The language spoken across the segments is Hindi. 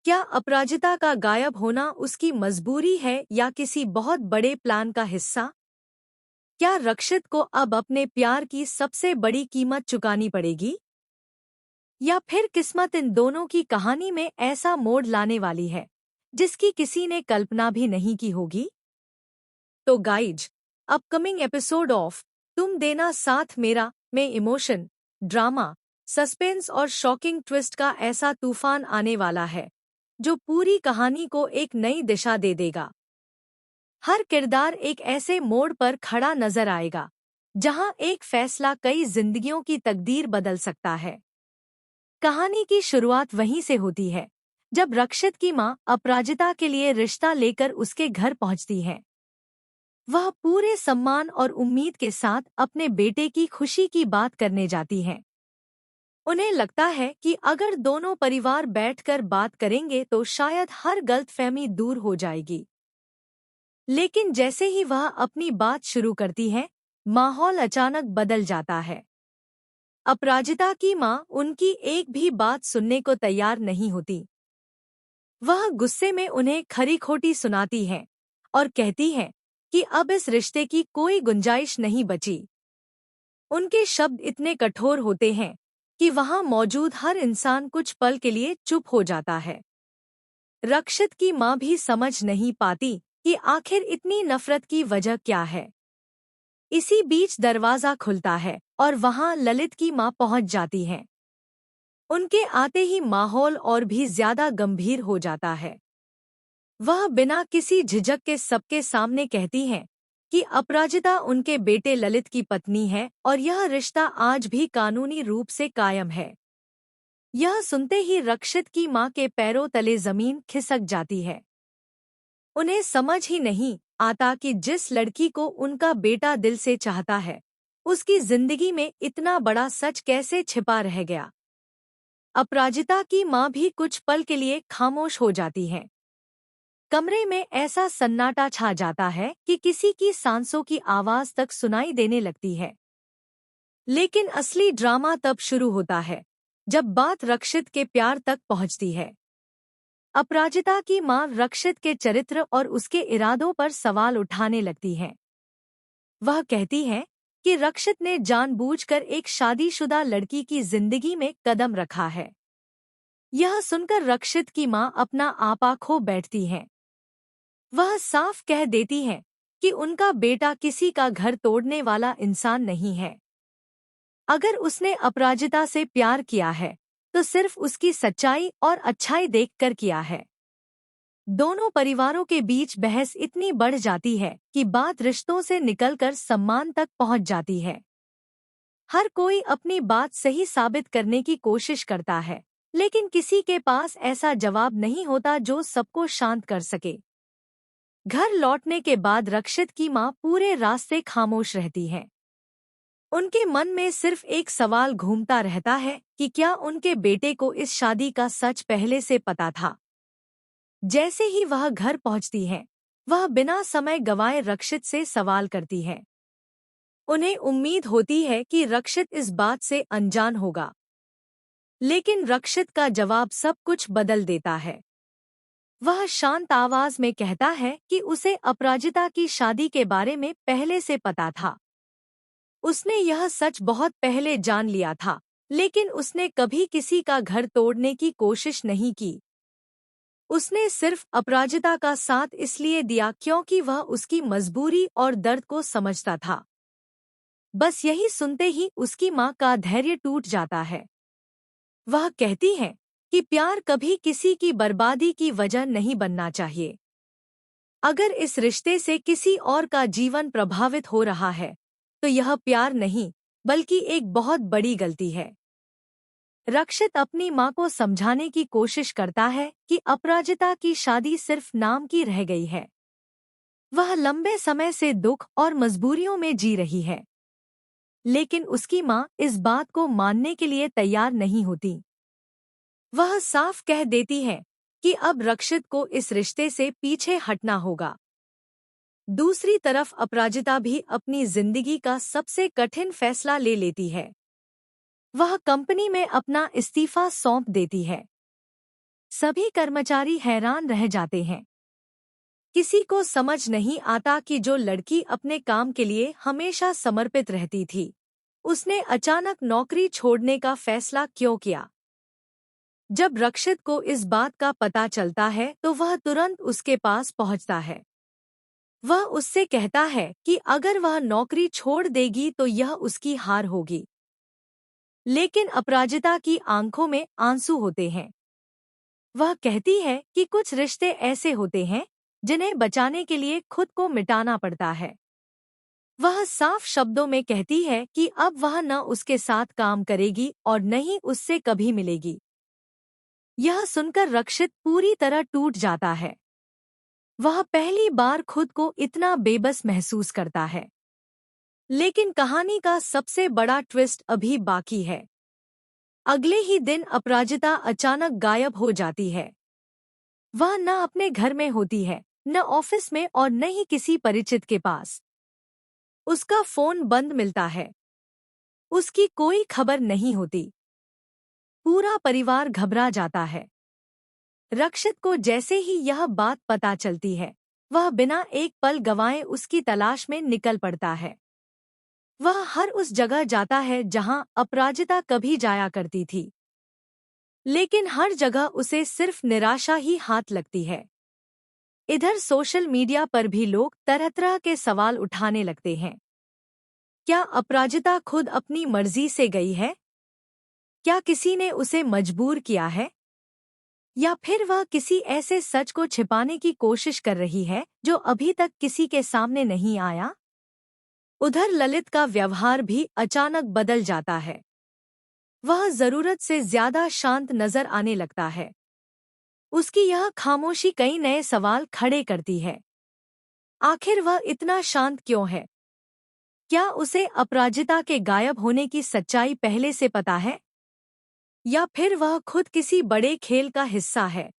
क्या अपराजिता का गायब होना उसकी मजबूरी है या किसी बहुत बड़े प्लान का हिस्सा? क्या रक्षित को अब अपने प्यार की सबसे बड़ी कीमत चुकानी पड़ेगी? या फिर किस्मत इन दोनों की कहानी में ऐसा मोड़ लाने वाली है जिसकी किसी ने कल्पना भी नहीं की होगी? तो गाइज, अपकमिंग एपिसोड ऑफ तुम देना साथ मेरा में इमोशन, ड्रामा, सस्पेंस और शॉकिंग ट्विस्ट का ऐसा तूफान आने वाला है जो पूरी कहानी को एक नई दिशा दे देगा। हर किरदार एक ऐसे मोड़ पर खड़ा नजर आएगा जहां एक फैसला कई जिंदगियों की तकदीर बदल सकता है। कहानी की शुरुआत वहीं से होती है जब रक्षित की मां अपराजिता के लिए रिश्ता लेकर उसके घर पहुंचती है। वह पूरे सम्मान और उम्मीद के साथ अपने बेटे की खुशी की बात करने जाती हैं। उन्हें लगता है कि अगर दोनों परिवार बैठकर बात करेंगे तो शायद हर गलतफहमी दूर हो जाएगी। लेकिन जैसे ही वह अपनी बात शुरू करती है, माहौल अचानक बदल जाता है। अपराजिता की मां उनकी एक भी बात सुनने को तैयार नहीं होती। वह गुस्से में उन्हें खरी खोटी सुनाती है और कहती है कि अब इस रिश्ते की कोई गुंजाइश नहीं बची। उनके शब्द इतने कठोर होते हैं कि वहां मौजूद हर इंसान कुछ पल के लिए चुप हो जाता है। रक्षित की मां भी समझ नहीं पाती कि आखिर इतनी नफरत की वजह क्या है। इसी बीच दरवाजा खुलता है और वहां ललित की मां पहुंच जाती हैं। उनके आते ही माहौल और भी ज्यादा गंभीर हो जाता है। वह बिना किसी झिझक के सबके सामने कहती हैं कि अपराजिता उनके बेटे ललित की पत्नी है और यह रिश्ता आज भी कानूनी रूप से कायम है। यह सुनते ही रक्षित की मां के पैरों तले जमीन खिसक जाती है। उन्हें समझ ही नहीं आता कि जिस लड़की को उनका बेटा दिल से चाहता है, उसकी जिंदगी में इतना बड़ा सच कैसे छिपा रह गया। अपराजिता की मां भी कुछ पल के लिए खामोश हो जाती हैं। कमरे में ऐसा सन्नाटा छा जाता है कि किसी की सांसों की आवाज तक सुनाई देने लगती है। लेकिन असली ड्रामा तब शुरू होता है जब बात रक्षित के प्यार तक पहुंचती है। अपराजिता की मां रक्षित के चरित्र और उसके इरादों पर सवाल उठाने लगती है। वह कहती है कि रक्षित ने जानबूझकर एक शादीशुदा लड़की की जिंदगी में कदम रखा है। यह सुनकर रक्षित की मां अपना आपा खो बैठती हैं। वह साफ कह देती हैं कि उनका बेटा किसी का घर तोड़ने वाला इंसान नहीं है। अगर उसने अपराजिता से प्यार किया है तो सिर्फ उसकी सच्चाई और अच्छाई देखकर किया है। दोनों परिवारों के बीच बहस इतनी बढ़ जाती है कि बात रिश्तों से निकलकर सम्मान तक पहुंच जाती है। हर कोई अपनी बात सही साबित करने की कोशिश करता है, लेकिन किसी के पास ऐसा जवाब नहीं होता जो सबको शांत कर सके। घर लौटने के बाद रक्षित की मां पूरे रास्ते खामोश रहती हैं। उनके मन में सिर्फ एक सवाल घूमता रहता है कि क्या उनके बेटे को इस शादी का सच पहले से पता था। जैसे ही वह घर पहुंचती है, वह बिना समय गंवाए रक्षित से सवाल करती है। उन्हें उम्मीद होती है कि रक्षित इस बात से अनजान होगा, लेकिन रक्षित का जवाब सब कुछ बदल देता है। वह शांत आवाज में कहता है कि उसे अपराजिता की शादी के बारे में पहले से पता था। उसने यह सच बहुत पहले जान लिया था, लेकिन उसने कभी किसी का घर तोड़ने की कोशिश नहीं की। उसने सिर्फ अपराजिता का साथ इसलिए दिया क्योंकि वह उसकी मजबूरी और दर्द को समझता था। बस यही सुनते ही उसकी मां का धैर्य टूट जाता है। वह कहती है कि प्यार कभी किसी की बर्बादी की वजह नहीं बनना चाहिए। अगर इस रिश्ते से किसी और का जीवन प्रभावित हो रहा है तो यह प्यार नहीं बल्कि एक बहुत बड़ी गलती है। रक्षित अपनी मां को समझाने की कोशिश करता है कि अपराजिता की शादी सिर्फ नाम की रह गई है। वह लंबे समय से दुख और मजबूरियों में जी रही है। लेकिन उसकी मां इस बात को मानने के लिए तैयार नहीं होती। वह साफ कह देती है कि अब रक्षित को इस रिश्ते से पीछे हटना होगा। दूसरी तरफ अपराजिता भी अपनी जिंदगी का सबसे कठिन फैसला ले लेती है। वह कंपनी में अपना इस्तीफा सौंप देती है। सभी कर्मचारी हैरान रह जाते हैं। किसी को समझ नहीं आता कि जो लड़की अपने काम के लिए हमेशा समर्पित रहती थी, उसने अचानक नौकरी छोड़ने का फैसला क्यों किया। जब रक्षित को इस बात का पता चलता है तो वह तुरंत उसके पास पहुंचता है। वह उससे कहता है कि अगर वह नौकरी छोड़ देगी तो यह उसकी हार होगी। लेकिन अपराजिता की आंखों में आंसू होते हैं। वह कहती है कि कुछ रिश्ते ऐसे होते हैं जिन्हें बचाने के लिए खुद को मिटाना पड़ता है। वह साफ शब्दों में कहती है कि अब वह न उसके साथ काम करेगी और न ही उससे कभी मिलेगी। यह सुनकर रक्षित पूरी तरह टूट जाता है। वह पहली बार खुद को इतना बेबस महसूस करता है। लेकिन कहानी का सबसे बड़ा ट्विस्ट अभी बाकी है। अगले ही दिन अपराजिता अचानक गायब हो जाती है। वह न अपने घर में होती है, न ऑफिस में और न ही किसी परिचित के पास। उसका फोन बंद मिलता है। उसकी कोई खबर नहीं होती। पूरा परिवार घबरा जाता है। रक्षित को जैसे ही यह बात पता चलती है, वह बिना एक पल गंवाए उसकी तलाश में निकल पड़ता है। वह हर उस जगह जाता है जहां अपराजिता कभी जाया करती थी, लेकिन हर जगह उसे सिर्फ निराशा ही हाथ लगती है। इधर सोशल मीडिया पर भी लोग तरह तरह के सवाल उठाने लगते हैं। क्या अपराजिता खुद अपनी मर्जी से गई है? क्या किसी ने उसे मजबूर किया है? या फिर वह किसी ऐसे सच को छिपाने की कोशिश कर रही है जो अभी तक किसी के सामने नहीं आया? उधर ललित का व्यवहार भी अचानक बदल जाता है। वह जरूरत से ज्यादा शांत नजर आने लगता है। उसकी यह खामोशी कई नए सवाल खड़े करती है। आखिर वह इतना शांत क्यों है? क्या उसे अपराजिता के गायब होने की सच्चाई पहले से पता है? या फिर वह खुद किसी बड़े खेल का हिस्सा है?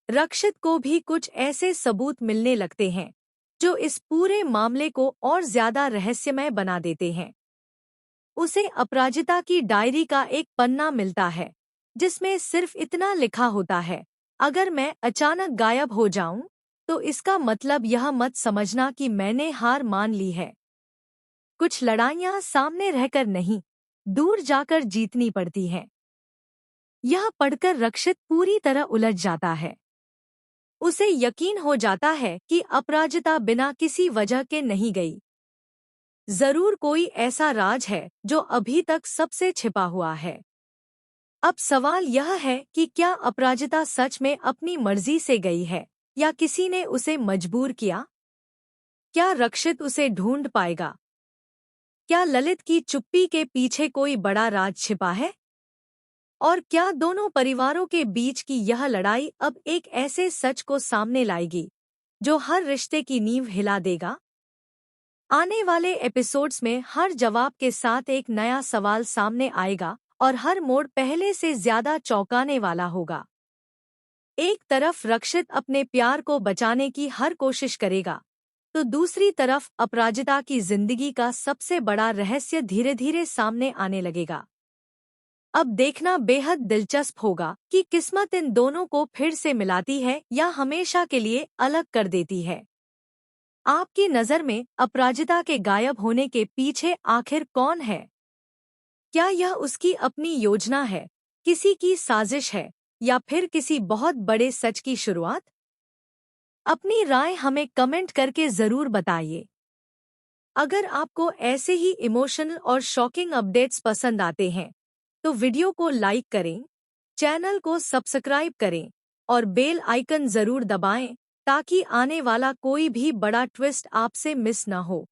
रक्षित को भी कुछ ऐसे सबूत मिलने लगते हैं जो इस पूरे मामले को और ज्यादा रहस्यमय बना देते हैं। उसे अपराजिता की डायरी का एक पन्ना मिलता है जिसमें सिर्फ इतना लिखा होता है, अगर मैं अचानक गायब हो जाऊं तो इसका मतलब यह मत समझना कि मैंने हार मान ली है। कुछ लड़ाइयां सामने रहकर नहीं, दूर जाकर जीतनी पड़ती हैं। यह पढ़कर रक्षित पूरी तरह उलझ जाता है। उसे यकीन हो जाता है कि अपराजिता बिना किसी वजह के नहीं गई। जरूर कोई ऐसा राज है जो अभी तक सबसे छिपा हुआ है। अब सवाल यह है कि क्या अपराजिता सच में अपनी मर्जी से गई है या किसी ने उसे मजबूर किया? क्या रक्षित उसे ढूंढ पाएगा? क्या ललित की चुप्पी के पीछे कोई बड़ा राज छिपा है? और क्या दोनों परिवारों के बीच की यह लड़ाई अब एक ऐसे सच को सामने लाएगी जो हर रिश्ते की नींव हिला देगा? आने वाले एपिसोड्स में हर जवाब के साथ एक नया सवाल सामने आएगा और हर मोड़ पहले से ज्यादा चौंकाने वाला होगा। एक तरफ रक्षित अपने प्यार को बचाने की हर कोशिश करेगा, तो दूसरी तरफ अपराजिता की जिंदगी का सबसे बड़ा रहस्य धीरे धीरे सामने आने लगेगा। अब देखना बेहद दिलचस्प होगा कि किस्मत इन दोनों को फिर से मिलाती है या हमेशा के लिए अलग कर देती है। आपकी नज़र में अपराजिता के गायब होने के पीछे आखिर कौन है? क्या यह उसकी अपनी योजना है, किसी की साजिश है, या फिर किसी बहुत बड़े सच की शुरुआत? अपनी राय हमें कमेंट करके ज़रूर बताइए। अगर आपको ऐसे ही इमोशनल और शॉकिंग अपडेट्स पसंद आते हैं तो वीडियो को लाइक करें, चैनल को सब्सक्राइब करें और बेल आइकन जरूर दबाएं ताकि आने वाला कोई भी बड़ा ट्विस्ट आपसे मिस न हो।